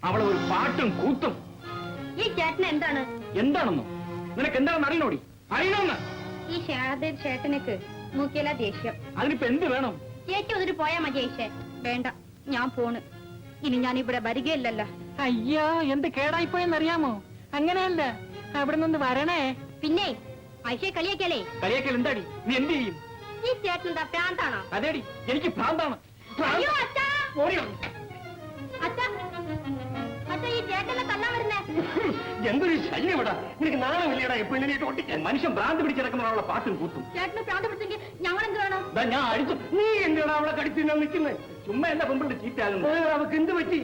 അവളെ ഒരു പാട്ടും കൂത്തും. ഈ ചേട്ടന് എന്താണ്? എന്താണെന്നോ? നിനക്ക് എന്താണെന്ന് അറിയണോടി? അറിയണമെന്ന്. ഈ ഷാദർ ചേട്ടനക്ക് നോക്കിയാല ദേഷ്യം. അതിനിപ്പോ എന്ത് വേണം? ചേച്ചി ഒന്നിട്ട് പോയാ മതി ഐഷേ. വേണ്ട, ഞാൻ പോണ്. ഇനി ഞാൻ ഇവിടെ വരികയില്ലല്ലോ. അയ്യോ, എന്ത് കേടായിപ്പോയെന്നറിയാമോ? അങ്ങനെയല്ല, അവിടെ നിന്ന് വരണേ. പിന്നെ ഐഷയെ കളിയാക്കിയാലേ. കളിയാക്കൽ എന്താടി? നീ എന്ത് ചെയ്യും? ഈ ചേട്ടൻ എന്താ ഭ്രാന്താണോ? അതേടി, എനിക്ക് ഭ്രാന്താണ്. അയ്യോ അച്ഛാ, അച്ഛാ, അച്ഛാ, ഈ ചേട്ടനെ തല്ലാൻ വരുന്നേ. എന്തൊരു ശല്യം ഇവിടെ. നിനക്ക് നാണമില്ലടാ എപ്പോഴും ഓട്ടിക്കാൻ. മനുഷ്യൻ ഭ്രാന്ത് പിടിച്ചിറക്കുന്നവളെ പാട്ടും കൂത്തും. ചേട്ടന് ഭ്രാന്ത് പിടിച്ചെങ്കിൽ ഞങ്ങൾ എന്ത് വേണം? ഞാൻ അടിച്ചു. നീ എന്താണ് അവളെ കടിച്ചു നിൽക്കുന്നത്? ചുമ്മാ എന്റെ പെമ്പിട്ട് ചീറ്റാകുന്നു. അവർക്ക് എന്ത് പറ്റി?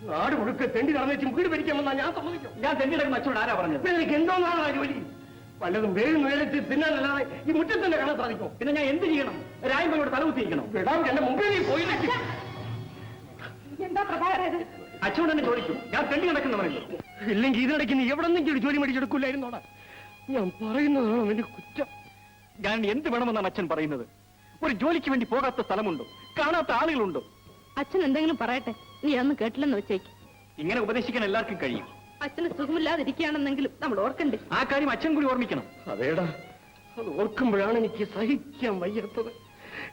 നാട് മുഴുക്കെ തെണ്ടി നടന്നു വീട് ഭരിക്കാമെന്നാ ഞാൻ സമ്മതിക്കും. ഞാൻ തെണ്ടി നടക്കുന്ന അച്ഛനോട് ആരാ പറഞ്ഞത്? എനിക്ക് എന്തോന്നാണ് ജോലി? പലതും വേഗം നേരത്തെ തിന്നാനല്ലാതെ ഈ മുറ്റത്തിന്റെ കാണാൻ സാധിക്കും. പിന്നെ ഞാൻ എന്ത് ചെയ്യണം? രായമ്പയോട് തലകുത്തിയിരിക്കണം. എന്റെ മുമ്പിൽ പോയി എന്താ പ്രഭാകരത്? അച്ഛനോട് തന്നെ ചോദിക്കും. ഞാൻ തെണ്ടി നടക്കുന്നവരല്ലോ. ഇല്ലെങ്കിൽ ഇതിനിടയ്ക്ക് നീ എവിടെ നിന്നെങ്കിലും ജോലി മേടിച്ചെടുക്കില്ലായിരുന്നോടാ. ഞാൻ പറയുന്നതാണോ എന്റെ കുറ്റം? ഞാൻ എന്ത് വേണമെന്നാണ് അച്ഛൻ പറയുന്നത്? ഒരു ജോലിക്ക് വേണ്ടി പോകാത്ത സ്ഥലമുണ്ടോ? കാണാത്ത ആളുകളുണ്ടോ? അച്ഛൻ എന്തെങ്കിലും പറയട്ടെ, നീ അതൊന്നും കേട്ടില്ലെന്ന് വെച്ചേക്ക്. ഇങ്ങനെ ഉപദേശിക്കാൻ എല്ലാവർക്കും കഴിയും. അച്ഛന് സുഖമില്ലാതിരിക്കുകയാണെന്നെങ്കിലും നമ്മൾ ഓർക്കണ്ടേ? ആ കാര്യം അച്ഛൻ കൂടി ഓർമ്മിക്കണം. അതേടാ, അത് ഓർക്കുമ്പോഴാണ് എനിക്ക് സഹിക്കാൻ വയ്യാത്തത്.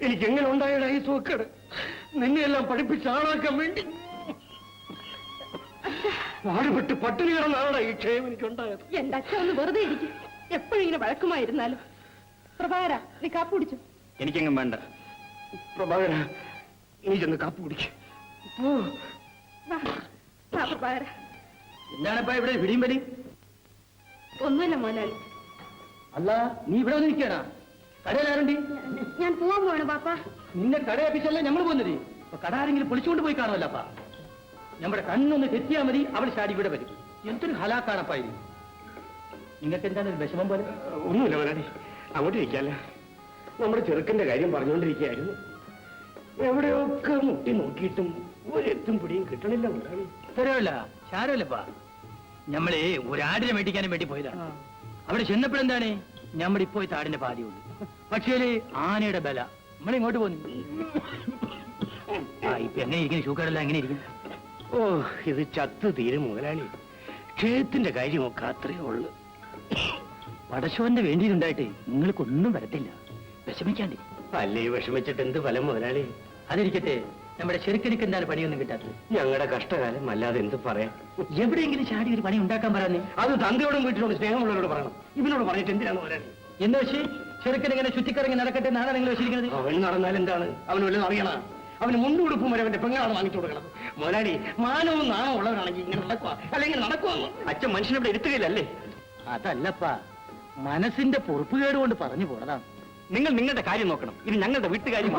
എനിക്ക് എങ്ങനെ ഉണ്ടായടാ ഈ സൂക്കേട്? നിന്നെയെല്ലാം പഠിപ്പിച്ച് ആളാക്കാൻ വേണ്ടി പാടുപെട്ട് പട്ടിണി കിടന്നാടാ ഈ ക്ഷയം എനിക്കുണ്ടായത്. എന്റെ അച്ഛൻ ഒന്ന് വെറുതെ ഇരിക്കും. എപ്പോഴും ഇങ്ങനെ വഴക്കുമായിരുന്നാലും. പ്രഭാകര, നീ കാപ്പ് കുടിച്ചു. എനിക്കെങ്ങും വേണ്ട. പ്രഭാകര, നീ ചെന്ന് കാപ്പ് കുടിക്കും. പ്രഭാകര, എന്താണിപ്പ ഇവിടെ പിടിയും വലി? ഒന്നുമില്ല മോനാളി. അല്ല, നീ ഇവിടെ വന്ന് നിൽക്കണ? കടയിലാരുണ്ട്? ഞാൻ പോവാൻ പോവാണ് പാപ്പ. നിന്നെ കടയപ്പിച്ചല്ലേ നമ്മൾ പോകുന്നത്. അപ്പൊ കട ആരെങ്കിലും പൊളിച്ചുകൊണ്ട് പോയി കാണുമല്ലപ്പാ. നമ്മുടെ കണ്ണൊന്ന് തെറ്റിയാൽ മതി, അവൾ ചാടി ഇവിടെ വരും. എന്തൊരു ഹലാക്കാണപ്പാ ഇത്. നിങ്ങൾക്ക് എന്താണ് ഒരു വിഷമം പോലെ? ഒന്നുമില്ല മോനാടി, അങ്ങോട്ട് ഇരിക്കല്ല. നമ്മുടെ ചെറുക്കന്റെ കാര്യം പറഞ്ഞുകൊണ്ടിരിക്കുകയായിരുന്നു. എവിടെയൊക്കെ മുട്ടി നോക്കിയിട്ടും ഒരെത്തും പിടിയും കിട്ടണില്ല. തരവില്ല, ശാരമില്ലപ്പാ. ഞമ്മളെ ഒരാടിനെ മേടിക്കാനും വേണ്ടി പോയതാണ്. അവിടെ ചെന്നപ്പോഴെന്താണ് ഞമ്മളിപ്പോ താടിന്റെ പാതിയുള്ളൂ. പക്ഷേ ആനയുടെ ബല നമ്മളിങ്ങോട്ട് പോന്നു. ഇപ്പൊ എങ്ങനെ ഇരിക്കുന്നു? ഷൂക്കാടെല്ലാം എങ്ങനെ ഇരിക്കുന്നു? ഓ, ഇത് ചത്ത് തീരും മുതലാളി. ക്ഷേത്രത്തിന്റെ കാര്യമൊക്കെ അത്രയേ ഉള്ളു. പടശോന്റെ വേണ്ടിയിട്ടുണ്ടായിട്ട് നിങ്ങൾക്കൊന്നും വരത്തില്ല. വിഷമിക്കാണ്ടി. അല്ലേ വിഷമിച്ചിട്ട് എന്ത് ഫലം മുതലാളി? അതിരിക്കട്ടെ, നമ്മുടെ ചെറുക്കനിക്ക് എന്താണ് പണിയൊന്നും കിട്ടാത്തത്? ഞങ്ങളുടെ കഷ്ടകാലം അല്ലാതെ എന്ത് പറയാം. എവിടെയെങ്കിലും ചാടി ഒരു പണി ഉണ്ടാക്കാൻ പറയാനേ. അത് തന്തയോടും വീട്ടിനോട് സ്നേഹമുള്ളവരോട് പറയണം. ഇവനോട് പറഞ്ഞിട്ട് എന്തിനാണ് മുതലാളി? എന്ന് വെച്ച് ചെറുക്കൻ ഇങ്ങനെ ചുറ്റിക്കറങ്ങി നടക്കട്ടെ നാളെ നിങ്ങൾ വെച്ചിരിക്കുന്നത്? അവൻ നടന്നാൽ എന്താണ്? അവന് വല്ലതും അറിയണം. അവന് മുണ്ടുടുപ്പും വരെ അവന്റെ പെങ്ങളാണ് വാങ്ങിച്ചു കൊടുക്കണം. മുതലാളി, മാനവും നാണവും ഉള്ളവരാണെങ്കിൽ ഇങ്ങനെ നടക്കുക, അല്ലെങ്കിൽ നടക്കുമെന്ന് അച്ഛൻ മനുഷ്യനിവിടെ ഇരുത്തുകയില്ലല്ലേ? അതല്ലപ്പാ, മനസ്സിന്റെ പൊറുപ്പുകേട് കൊണ്ട് പറഞ്ഞു പോണതാണ്. നിങ്ങൾ നിങ്ങളുടെ കാര്യം നോക്കണം. ഇത് ഞങ്ങളുടെ വീട്ടുകാര്യം.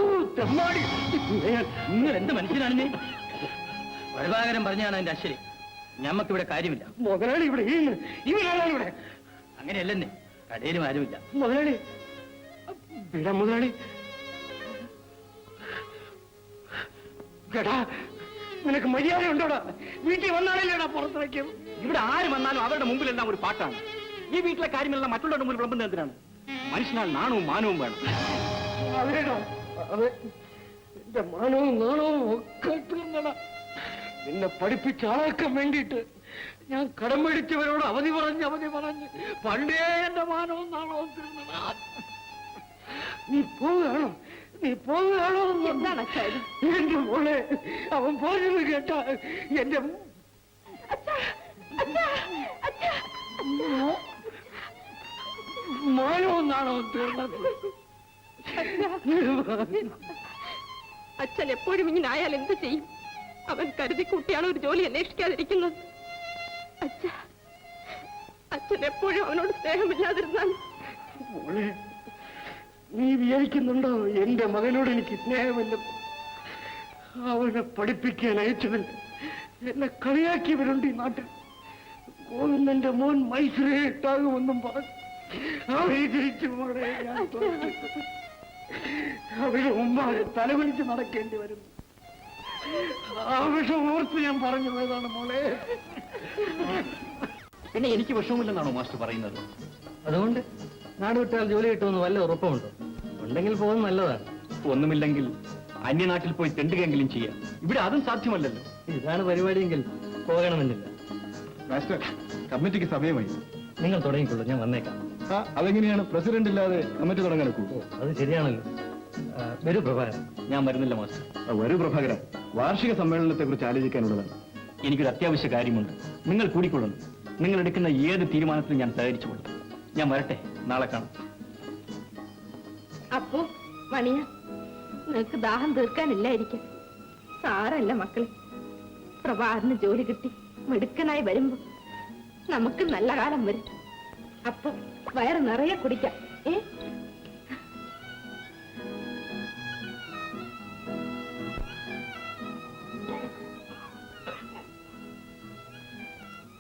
നിങ്ങൾ എന്ത് മനുഷ്യനാണ്? പ്രഭാകരൻ പറഞ്ഞാണ് എന്റെ അശ്വരി. ഞമ്മക്കിവിടെ കാര്യമില്ല. മുതലാളി ഇവിടെ ഇവിടെ അങ്ങനെയല്ലെന്നേ, കടയിലും ആരുമില്ല. മുതലാളി വിടാ മുതലാളി. കേടാ, നിനക്ക് മര്യാദ ഉണ്ടോടാ? വീട്ടിൽ വന്നാണല്ലേടാ പുറത്തിറക്കിയത്? ഇവിടെ ആര് വന്നാലും അവരുടെ മുമ്പിലെല്ലാം ഒരു പാട്ടാണ്. ഈ വീട്ടിലെ കാര്യമെല്ലാം മറ്റുള്ളവരുടെ മുമ്പിൽ വിളമ്പുന്നത് എന്തിനാണ്? മനുഷ്യനാൽ നാണവും മാനവും വേണം. അതേടാ, അതെ, എന്റെ മാനവും നാണവും ഒക്കെ തീർന്നടാ. നിന്നെ പഠിപ്പിച്ച് ആളാക്കാൻ വേണ്ടിയിട്ട് ഞാൻ കടം മേടിച്ചവരോട് അവധി പറഞ്ഞ് പണ്ടേ എന്റെ മാനവും നാണവും തീർന്നടാ. നീ പോവുകയാണോ? എന്താണ് എന്റെ മോളെ, അവൻ പോയത് കേട്ടാ എന്റെ മാനവും നാണവും തീർന്നത്. അച്ഛൻ എപ്പോഴും ഇങ്ങനെ ആയാൽ എന്ത് ചെയ്യും? അവൻ കരുതി കൂട്ടിയാണ് ഒരു ജോലി അന്വേഷിക്കാതിരിക്കുന്നത്. അച്ഛൻ എപ്പോഴും അവനോട് സ്നേഹമില്ലാതിരുന്നാൽ. മോളെ, നീ വിചാരിക്കുന്നുണ്ടോ എന്റെ മകനോട് എനിക്ക് സ്നേഹമില്ല? അവനെ പഠിപ്പിക്കാൻ അയച്ചതിൽ എന്നെ കളിയാക്കിയവരുണ്ട് ഈ നാട്ടിൽ. ഗോവിന്ദന്റെ മോൻ മൈസൂരെ ഇട്ടാകുമെന്നും പറഞ്ഞു അവരെ തിരിച്ചു മോളെ ഞാൻ അവരുടെ മുമ്പാകെ തലകുനിച്ച് നടക്കേണ്ടി വരുന്നു. ആ വിഷം ഓർത്ത് ഞാൻ പറഞ്ഞു പോയതാണ് മോളെ. പിന്നെ എനിക്ക് വിഷമില്ലെന്നാണോ മാസ്റ്റർ പറയുന്നത്? അതുകൊണ്ട് നാട് വിട്ടാൽ ജോലി കിട്ടുമെന്ന് വല്ല ഉറപ്പുണ്ടോ? ഉണ്ടെങ്കിൽ പോകുന്നത് നല്ലതാണ്. ഒന്നുമില്ലെങ്കിൽ അന്യനാട്ടിൽ പോയി തെണ്ടുകെങ്കിലും ചെയ്യാം. ഇവിടെ അതും സാധ്യമല്ലല്ലോ. ഇതാണ് പരിപാടിയെങ്കിൽ പോകണമെന്നില്ല. മാസ്റ്റർ, കമ്മിറ്റിക്ക് സമയമായി. നിങ്ങൾ തുടങ്ങിക്കൊള്ളൂ, ഞാൻ വന്നേക്കാം. അതെങ്ങനെയാണ് പ്രസിഡന്റ് ഇല്ലാതെ കമ്മിറ്റി തുടങ്ങാൻ ഒക്കൂ? അത് ശരിയാണല്ലോ. വരൂ പ്രഭാകരൻ. ഞാൻ വരുന്നില്ല മാസ്റ്റർ. വരൂ പ്രഭാകര, വാർഷിക സമ്മേളനത്തെ കുറിച്ച് ആലോചിക്കാനുള്ളതാണ്. എനിക്കൊരു അത്യാവശ്യ കാര്യമുണ്ട്. നിങ്ങൾ കൂടിക്കൊള്ളുന്നു. നിങ്ങൾ എടുക്കുന്ന ഏത് തീരുമാനത്തിലും ഞാൻ സഹകരിച്ചുകൊള്ളു. ഞാൻ വരട്ടെ, നാളെ കാണാം. അപ്പോ മണിയ, നിനക്ക് ദാഹം തീർക്കാനില്ലായിരിക്കും. സാരല്ല മക്കളെ, പ്രഭാകരന് ജോലി കിട്ടി മിടുക്കനായി വരുമ്പോ നമുക്ക് നല്ല കാലം വരും. അപ്പൊ വയറ് നിറയെ കുടിക്കാം.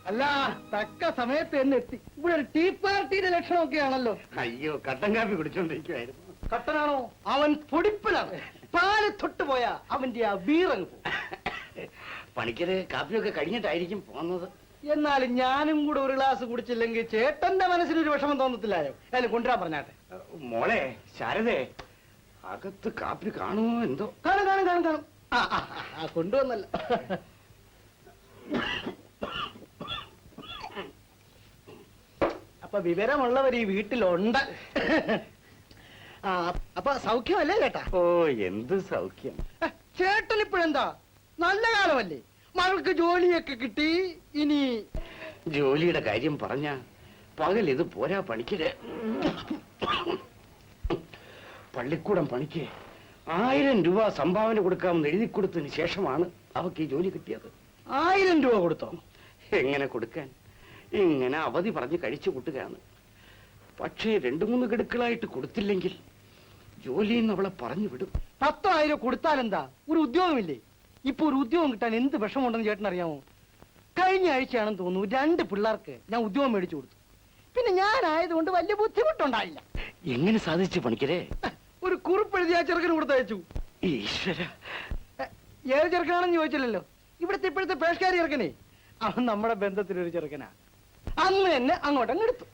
അല്ല, തക്ക സമയത്ത് തന്നെ എത്തി. ഇവിടെ ഒരു ടീ പാർട്ടിയുടെ ലക്ഷണമൊക്കെ ആണല്ലോ. അയ്യോ, കട്ടൻ കാപ്പി കുടിച്ചോണ്ടിരിക്കുവായിരുന്നു. കട്ടനാണോ? അവൻ പൊടിപ്പനാണ്. പാല് തൊട്ട് പോയാ അവന്റെ ആ വീറങ്ങ് പോകും. പണിക്കര് കാപ്പിയൊക്കെ കഴിഞ്ഞിട്ടായിരിക്കും പോന്നത്. എന്നാലും ഞാനും കൂടെ ഒരു ഗ്ലാസ് കുടിച്ചില്ലെങ്കിൽ ചേട്ടന്റെ മനസ്സിനൊരു വിഷമം തോന്നത്തില്ലായോ? അതിന് കൊണ്ടുവരാൻ പറഞ്ഞാട്ടെ. മോളെ ശാരദേ, അകത്ത് കാപ്പി കാണുമോ എന്തോ? കാണും കാണും കാണും കാണും. കൊണ്ടുവന്നല്ലോ. അപ്പൊ വിവരമുള്ളവർ ഈ വീട്ടിലുണ്ട്. അപ്പൊ സൗഖ്യമല്ലേ ചേട്ടാ? ഓ, എന്ത് സൗഖ്യം. ചേട്ടൻ ഇപ്പോഴെന്താ, നല്ല കാലമല്ലേ, മകൾക്ക് ജോലിയൊക്കെ കിട്ടി. ഇനി ജോലിയുടെ കാര്യം പറഞ്ഞ പകൽ ഇത് പോരാ പണിക്കര്. പള്ളിക്കൂടം പണിക്ക് 1000 രൂപ സംഭാവന കൊടുക്കാമെന്ന് എഴുതി കൊടുത്തതിന് ശേഷമാണ് അവക്ക് ഈ ജോലി കിട്ടിയത്. 1000 രൂപ കൊടുത്തോ? എങ്ങനെ കൊടുക്കാൻ? ഇങ്ങനെ അവധി പറഞ്ഞ് കഴിച്ചു കൂട്ടുകയാണ്. പക്ഷേ 2-3 ഗഡുക്കളായിട്ട് കൊടുത്തില്ലെങ്കിൽ ജോലിന്ന് അവളെ പറഞ്ഞു വിടും. 10,000 കൊടുത്താലെന്താ, ഒരു ഉദ്യോഗമില്ലേ? ഇപ്പൊ ഒരു ഉദ്യോഗം കിട്ടാൻ എന്ത് വിഷമമുണ്ടെന്ന് ചേട്ടൻ അറിയാമോ? കഴിഞ്ഞ ആഴ്ചയാണെന്ന് തോന്നുന്നു 2 പിള്ളേർക്ക് ഞാൻ ഉദ്യോഗം മേടിച്ചു കൊടുത്തു. പിന്നെ ഞാനായതുകൊണ്ട് വലിയ ബുദ്ധിമുട്ടുണ്ടായില്ല. എങ്ങനെ സാധിച്ചു പണിക്കരെ? ഒരു കുറിപ്പെഴുതി ആ ചെറുക്കന് കൊടുത്തയച്ചു. ഈശ്വര, ഏത് ചെറുക്കനാണെന്ന് ചോദിച്ചില്ലല്ലോ. ഇവിടുത്തെ ഇപ്പോഴത്തെ പേഷ്കാരി ചെറുക്കനെ. അവൻ നമ്മുടെ ബന്ധത്തിലൊരു ചെറുക്കനാ. അന്ന് തന്നെ അങ്ങോട്ടങ്ങ് എടുത്തു.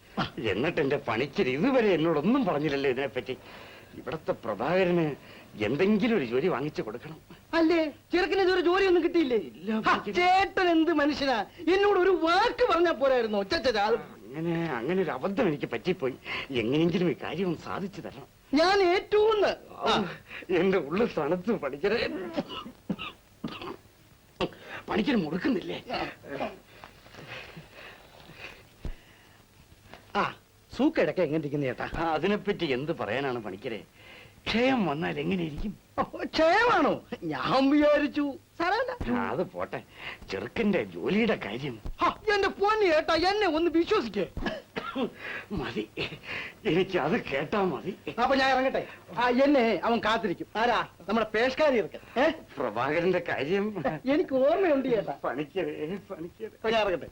എന്നിട്ട് എന്റെ പണിക്കര് ഇതുവരെ എന്നോടൊന്നും പറഞ്ഞില്ലല്ലോ ഇതിനെപ്പറ്റി. ഇവിടത്തെ പ്രഭാകരന് എന്തെങ്കിലും ഒരു ജോലി വാങ്ങിച്ചു കൊടുക്കണം. അല്ലേ, ചെറുക്കിന് ഇതൊരു ജോലിയൊന്നും കിട്ടിയില്ലേ? ചേട്ടൻ എന്ത് മനുഷ്യനാ, എന്നോട് ഒരു വാക്ക് പറഞ്ഞാ പോരായിരുന്നോ? അങ്ങനെ ഒരു അബദ്ധം എനിക്ക് പറ്റിപ്പോയി. എങ്ങനെയെങ്കിലും ഈ കാര്യം സാധിച്ചു തരണം. ഞാൻ ഏറ്റവും എന്റെ ഉള്ളു തണുത്തു പണിക്കരെ. പണിക്കര് മുറുക്കുന്നില്ലേ? സൂക്കേടൊക്കെ എങ്ങനെ ഇരിക്കുന്നു ചേട്ടാ? അതിനെപ്പറ്റി എന്ത് പറയാനാണ് പണിക്കരെ? ക്ഷയം വന്നാൽ എങ്ങനെയിരിക്കും? ക്ഷയമാണോ? ഞാൻ വിചാരിച്ചു സാരല്ല. അത് പോട്ടെ, ചെറുക്കന്റെ ജോലിയുടെ കാര്യം. എന്റെ പൊന്നു ചേട്ടാ, എന്നെ ഒന്ന് വിശ്വസിക്കേ. മതി, എനിക്ക് അത് കേട്ടാ മതി. അപ്പൊ ഞാൻ ഇറങ്ങട്ടെ. എന്നെ അവൻ കാത്തിരിക്കും. ആരാ? നമ്മുടെ പേഷ്കാരി ഇറക്കൻ. പ്രഭാകരന്റെ കാര്യം എനിക്ക് ഓർമ്മയുണ്ട് ചേട്ടാ. പണിക്കരെ. ഞാൻ ഇറങ്ങട്ടെ.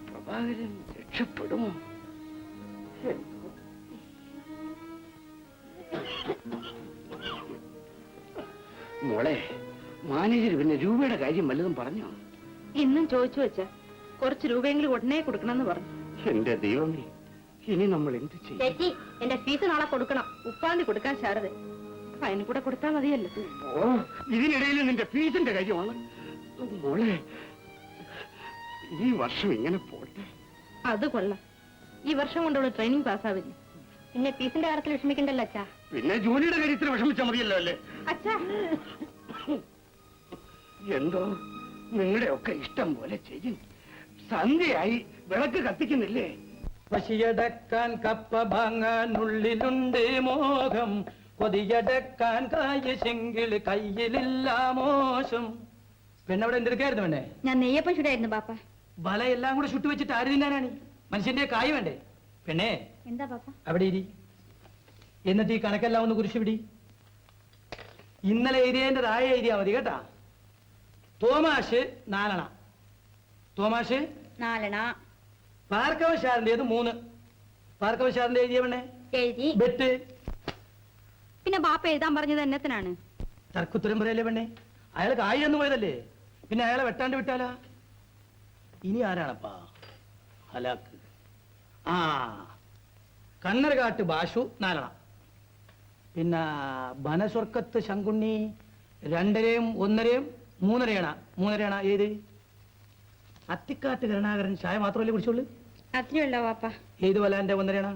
പ്രഭാകരൻ രക്ഷപ്പെടുമോ? മോളെ, മാനേജർ പിന്നെ രൂപയുടെ കാര്യം വല്ലതും പറഞ്ഞോ? ഇന്നും ചോദിച്ചു വെച്ച കുറച്ച് രൂപയെങ്കിലും ഉടനെ കൊടുക്കണമെന്ന് പറഞ്ഞു. എന്റെ ദൈവമേ, ഇനി നമ്മൾ എന്ത് ചെയ്യും? ചേച്ചി, എന്റെ ഫീസ് നാളെ കൊടുക്കണം. 30 കൊടുക്കാൻ ശാരദ. അതിന് കൂടെ കൊടുത്താൽ മതിയല്ലോ. ഓ, ഇതിനിടയിൽ നിന്റെ ഫീസിന്റെ കാര്യമാണ്. മോളെ, ഈ വർഷം ഇങ്ങനെ പോട്ടെ. അത് കൊള്ളാം. ഈ വർഷം കൊണ്ടുള്ള ട്രെയിനിങ് പാസ്സാവില്ല. പിന്നെ ഫീസിന്റെ കാര്യത്തിൽ വിഷമിക്കണ്ടല്ലോ അച്ഛാ. പിന്നെ ജോലിയുടെ കാര്യത്തിൽ വിഷമിച്ചാൽ മതിയല്ലോ അല്ലേ? അച്ഛാ, എന്തോ നിങ്ങളുടെ ഒക്കെ ഇഷ്ടം പോലെ ചെയ്യും. സന്ധ്യയായി, വിളക്ക് കത്തിക്കുന്നില്ലേ? പശിയടക്കാൻ കപ്പ വാങ്ങാൻ ഉള്ളിലുണ്ട് മോഹം, കൊതിയടക്കാൻ കായശെങ്കിൽ കയ്യിലില്ല മോശം. പെണ്ണവിടെ എന്തെടുക്കായിരുന്നു പെണ്ണെ? ഞാൻ നെയ്യപ്പം ചുടായിരുന്നു പാപ്പ. വലയെല്ലാം കൂടെ ചുട്ടു വെച്ചിട്ട് ആര് തിന്നാനാണ്? മനുഷ്യന്റെ കായ് വേണ്ടേ? പെണ്ണേ, എന്താ പാപ്പ? അവിടെ ഇരി. എന്നിട്ട് ഈ കണക്കെല്ലാം ഒന്ന് കുരിശു പിടി. ഇന്നലെ എഴുതിയതിന്റെ താഴെ എഴുതിയാ മതി കേട്ടാ. തോമാഷ് 4 അണ. തോമാഷ് 4 അണ. ഭാർഗവശാരന്റേത് 3. ഭാർഗവശാരന്റെ എഴുതിയ പെണ്ണെ എഴുതി. ബെറ്റ്. പിന്നെ ബാപ്പ എഴുതാൻ പറഞ്ഞത് എന്നത്തിനാണ്? തർക്കുത്തരം പറയല്ലേ പെണ്ണെ? അയാൾ കായ് എന്ന് പോയതല്ലേ, പിന്നെ അയാളെ വെട്ടാണ്ട് വിട്ടാലാ? ഇനി ആരാണപ്പാ? ഹലാക്ക്. കണ്ണരകാട്ട് ബാഷു 4 അണ. പിന്നെ ബനസ്വർക്കത്ത് ശങ്കുണ്ണി 2.5 1.5 3.5 3.5 ഏത്? അത്തിക്കാട്ട് കരുണാകരൻ ചായ മാത്രമല്ലേ കുടിച്ചോളൂ? അത്രയുള്ള വാപ്പ. ഏത് വലാന്റെ 1.5?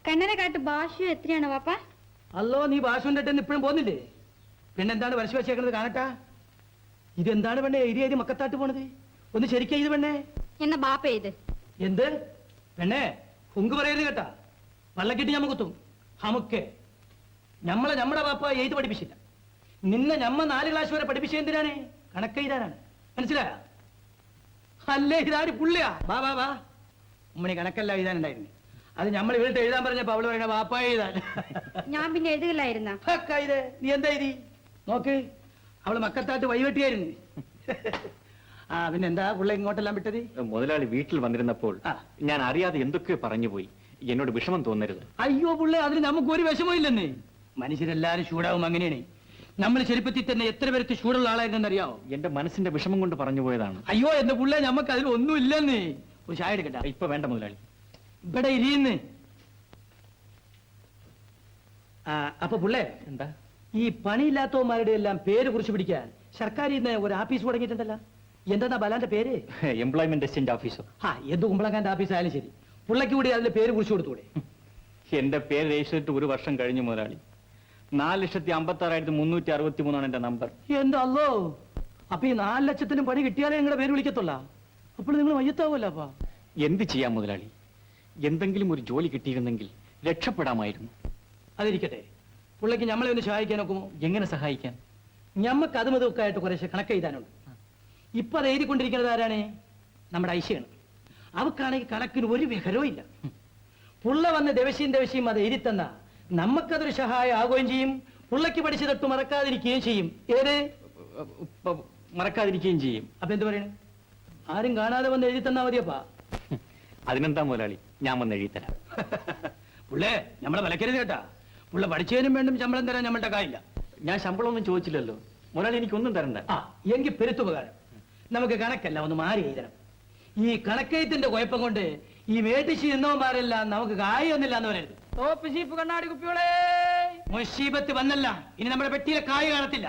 കണ്ണനക്കാട്ട് ഭാഷ എത്രയാണ് വാപ്പ? അല്ലോ, നീ ഭാഷുവിന്റെ അടുത്ത് ഇപ്പോഴും പോകുന്നില്ലേ? പെണ്ണെന്താണ് വരച്ചു വെച്ചേക്കണത് കാണട്ടാ? ഇതെന്താണ് പെണ്ണെ എഴുതി എഴുതി മക്കത്താട്ട് പോണത്? ഒന്ന് ശരിക്കും ഇത് പെണ്ണെ. എന്നാ ബാപ്പ ഇത് എന്ത് പെണ്ണെ? ഹുങ്ക് പറയരുത് കേട്ടാ, വള്ളക്കെട്ടി ഞമ്മ കുത്തും. നമുക്ക് നമ്മുടെ ബാപ്പ എഴുതി പഠിപ്പിച്ചില്ല. നിന്നെ ഞമ്മ 4 ക്ലാസ് വരെ പഠിപ്പിച്ച എന്തിനാണ്? കണക്കെഴുതാനാണ്. മനസ്സിലായ? അല്ലേ ഇതാര് പുള്ളിയാ? വാ വാ വാ, ഉമ്മണി കണക്കല്ല എഴുതാനുണ്ടായിരുന്നു. അത് നമ്മൾ ഇവരുടെ എഴുതാൻ പറഞ്ഞപ്പോ അവള് പറയണ ബാപ്പ എഴുതാൻ. ഞാൻ പിന്നെ എഴുതുകയില്ലായിരുന്ന. നീ എന്താ എഴുതി നോക്ക്? അവള് മക്കത്താട്ട് വഴിവെട്ടിയായിരുന്നു. ആ പിന്നെന്താ പുള്ള ഇങ്ങോട്ടെല്ലാം വിട്ടത്? മുതലാളി വീട്ടിൽ വന്നിരുന്നപ്പോൾ ആ. ഞാൻ അറിയാതെ എന്തൊക്കെ പറഞ്ഞുപോയി. എന്നോട് വിഷമം തോന്നരുത്. അയ്യോ പുള്ളേ, അതിന് നമുക്ക് ഒരു വിഷമമില്ലെന്നേ. മനുഷ്യരെല്ലാരും ചൂടാവും, അങ്ങനെയാണ്. നമ്മൾ ചെറുപ്പത്തിൽ തന്നെ എത്ര പേർക്ക് ചൂടുള്ള ആളായിരുന്നെന്ന് അറിയാവോ? എന്റെ മനസ്സിന്റെ വിഷമം കൊണ്ട് പറഞ്ഞു പോയതാണ്. അയ്യോ എന്റെ പുള്ളേ, നമുക്ക് അതിൽ ഒന്നും ഇല്ലെന്നേ. ഒരു ചായ എടുക്കട്ടെ? ഇപ്പൊ വേണ്ട മുതലാളി. ഇവിടെ ഇരിയുന്നേ. അപ്പൊ പുള്ളേ, എന്താ? ഈ പണിയില്ലാത്തവന്മാരുടെ എല്ലാം പേര് കുറിച്ച് പിടിക്കാൻ സർക്കാർ ഇന്ന് ഒരു ആഫീസ് തുടങ്ങിയിട്ടുണ്ടല്ലോ. എന്താ ബലാന്റെ പേര്? Employment exchange officer. എന്ത് കുമ്പളക്കാന്റെ ഓഫീസ് ആയാലും ശരി, പുള്ളക്ക് കൂടി അതിന്റെ പേര് കുറിച്ച് കൊടുത്തൂടെ? എന്റെ പേര് രജിസ്റ്റർ ചെയ്തിട്ട് 1 വർഷം കഴിഞ്ഞു മുതലാളി. 4,56,363 എന്റെ നമ്പർ. എന്താ അല്ലോ, അപ്പൊ ഈ 4 ലക്ഷത്തിനും പണി കിട്ടിയാലേ നിങ്ങളുടെ പേര് വിളിക്കത്തുള്ള? അപ്പോൾ നിങ്ങൾ മയ്യത്താവല്ലോ. അപ്പാ എന്ത് ചെയ്യാം മുതലാളി? എന്തെങ്കിലും ഒരു ജോലി കിട്ടിയിരുന്നെങ്കിൽ രക്ഷപ്പെടാമായിരുന്നു. അതിരിക്കട്ടെ, പുള്ളിക്ക് നമ്മളെ ഒന്ന് സഹായിക്കാൻ നോക്കുമോ? എങ്ങനെ സഹായിക്കാൻ? ഞമ്മക്ക് അതും ഇതൊക്കെ ആയിട്ട് കുറേശ്ശെ കണക്ക് എഴുതാനുണ്ട്. ഇപ്പൊ അത് എഴുതിക്കൊണ്ടിരിക്കുന്നത് ആരാണ്? നമ്മുടെ ഐശയാണ്. അവക്കാണെങ്കിൽ കണക്കിന് ഒരു വിഹരവും ഇല്ല. പുള്ള വന്ന് ദിവശയും അത് എഴുതിത്തന്ന നമുക്കതൊരു സഹായം ആകുകയും ചെയ്യും. പുള്ളക്ക് പഠിച്ചു തൊട്ട് മറക്കാതിരിക്കുകയും ചെയ്യും. ഏത് മറക്കാതിരിക്കുകയും ചെയ്യും. അപ്പൊ എന്ത് പറയണേ? ആരും കാണാതെ വന്ന് എഴുതി തന്നാ മതിയപ്പാ. അതിനെന്താ മുതലാളി, ഞാൻ വന്ന് എഴുതിത്തരാം. പുള്ളേ, നമ്മളെ വിലക്കരുത് കേട്ടാ. പുള്ള പഠിച്ചതിനും വേണ്ടും ശമ്പളം തരാൻ നമ്മളുടെ കായില്ല. ഞാൻ ശമ്പളമൊന്നും ചോദിച്ചില്ലല്ലോ മുതലാളി, എനിക്കൊന്നും തരണ്ട. എങ്കിൽ പെരുത്തുപകാരം. നമുക്ക് കണക്കല്ല ഒന്ന് മാറി എഴുതണം. ഈ കണക്കെഴുത്തിന്റെ കുഴപ്പം കൊണ്ട് ഈ മേട്ടിച്ച് നിന്നവന്മാരെല്ലാം നമുക്ക് കായൊന്നില്ല എന്ന് പറയരുത്. കണ്ണാടി കുപ്പിയോളെ മുസീബത്ത് വന്നല്ല, ഇനി നമ്മുടെ പെട്ടിയിലെ കായ് കാണത്തില്ല.